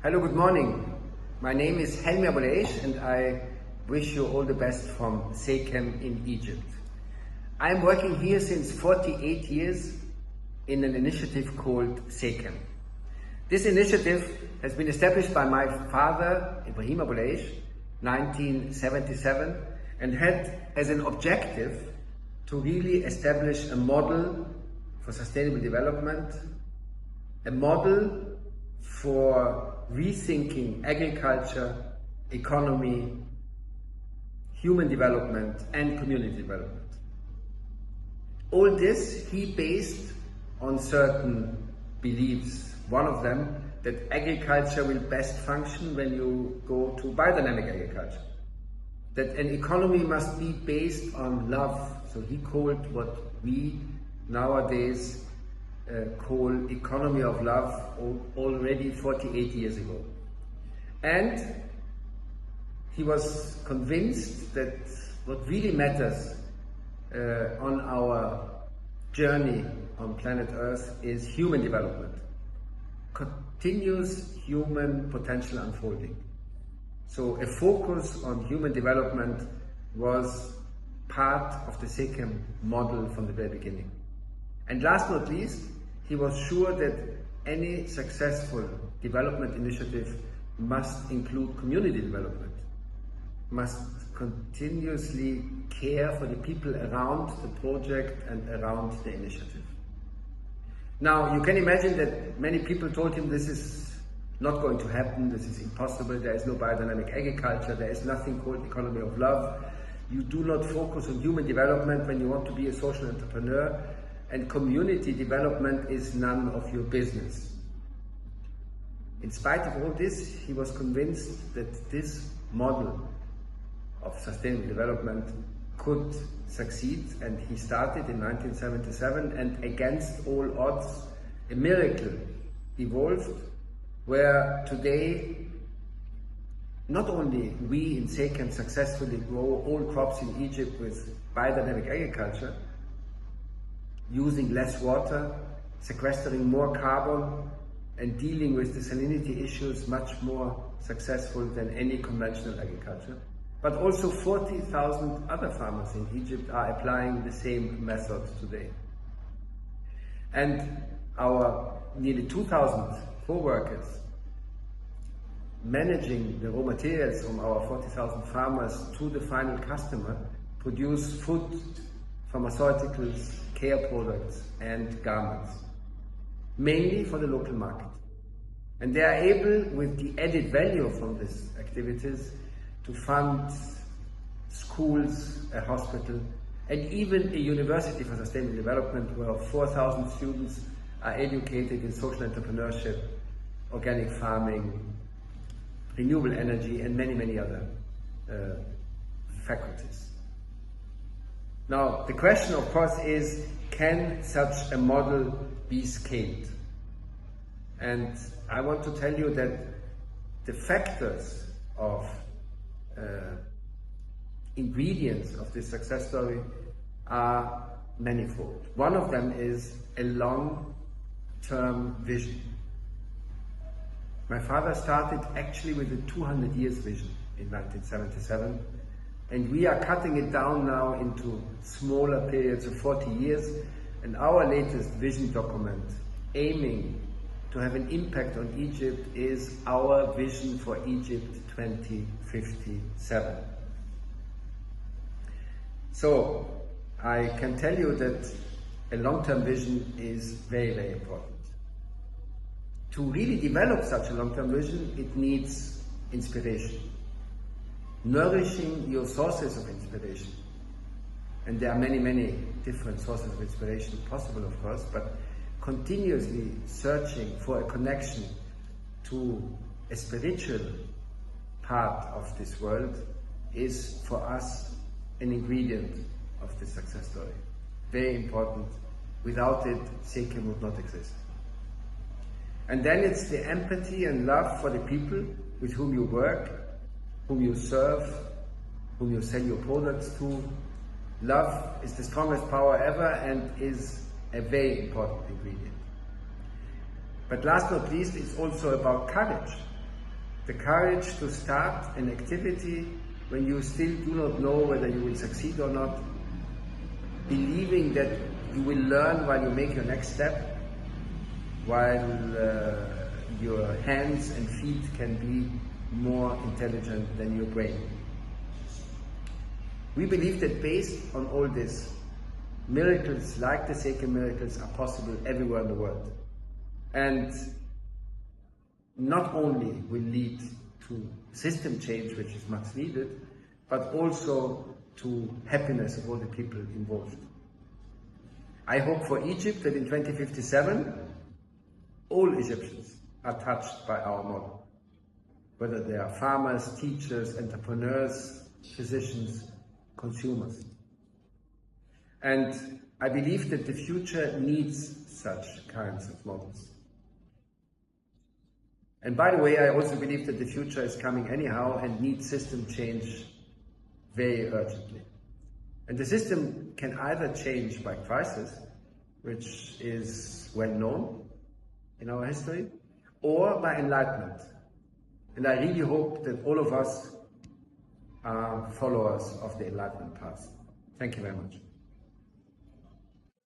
Hello, good morning. My name is Helmy Abouleish and I wish you all the best from SEKEM in Egypt. I am working here since 48 years in an initiative called SEKEM. This initiative has been established by my father, Helmy Abouleish, 1977, and had as an objective to really establish a model for sustainable development, a model for rethinking agriculture, economy, human development and community development. All this he based on certain beliefs. One of them, that agriculture will best function when you go to biodynamic agriculture. That an economy must be based on love. So he called what we nowadays call economy of love already 48 years ago. And he was convinced that what really matters on our journey on planet Earth is human development, continuous human potential unfolding. So a focus on human development was part of the SEKEM model from the very beginning. And last but not least, he was sure that any successful development initiative must include community development, must continuously care for the people around the project and around the initiative. Now, you can imagine that many people told him this is not going to happen, this is impossible, there is no biodynamic agriculture, there is nothing called economy of love, you do not focus on human development when you want to be a social entrepreneur, and community development is none of your business. In spite of all this, he was convinced that this model of sustainable development could succeed, and he started in 1977, and against all odds, a miracle evolved, where today not only we in SEKEM successfully grow all crops in Egypt with biodynamic agriculture, using less water, sequestering more carbon, and dealing with the salinity issues much more successful than any conventional agriculture. But also 40,000 other farmers in Egypt are applying the same methods today. And our nearly 2,000 co-workers managing the raw materials from our 40,000 farmers to the final customer produce food, pharmaceuticals, care products and garments, mainly for the local market. And they are able, with the added value from these activities, to fund schools, a hospital, and even a university for sustainable development, where 4,000 students are educated in social entrepreneurship, organic farming, renewable energy, and many, many other faculties. Now, the question, of course, is, can such a model be scaled? And I want to tell you that the factors of ingredients of this success story are manifold. One of them is a long-term vision. My father started actually with a 200 years vision in 1977, and we are cutting it down now into smaller periods of 40 years, and our latest vision document, aiming to have an impact on Egypt, is our vision for Egypt 2057. So I can tell you that a long-term vision is very, very important. To really develop such a long-term vision, it needs inspiration. Nourishing your sources of inspiration. And there are many, many different sources of inspiration possible, of course, but continuously searching for a connection to a spiritual part of this world is for us an ingredient of the success story. Very important. Without it, SEKEM would not exist. And then it's the empathy and love for the people with whom you work, whom you serve, whom you sell your products to. Love is the strongest power ever and is a very important ingredient. But last but not least, it's also about courage. the courage to start an activity when you still do not know whether you will succeed or not, believing that you will learn while you make your next step, while your hands and feet can be more intelligent than your brain. We believe that based on all this, miracles like the SEKEM miracles are possible everywhere in the world. And not only will lead to system change, which is much needed, but also to happiness of all the people involved. I hope for Egypt that in 2057, all Egyptians are touched by our model, whether they are farmers, teachers, entrepreneurs, physicians, consumers. And I believe that the future needs such kinds of models. And by the way, I also believe that the future is coming anyhow and needs system change very urgently. And the system can either change by crisis, which is well known in our history, or by enlightenment. And I really hope that all of us are followers of the enlightenment path. Thank you very much.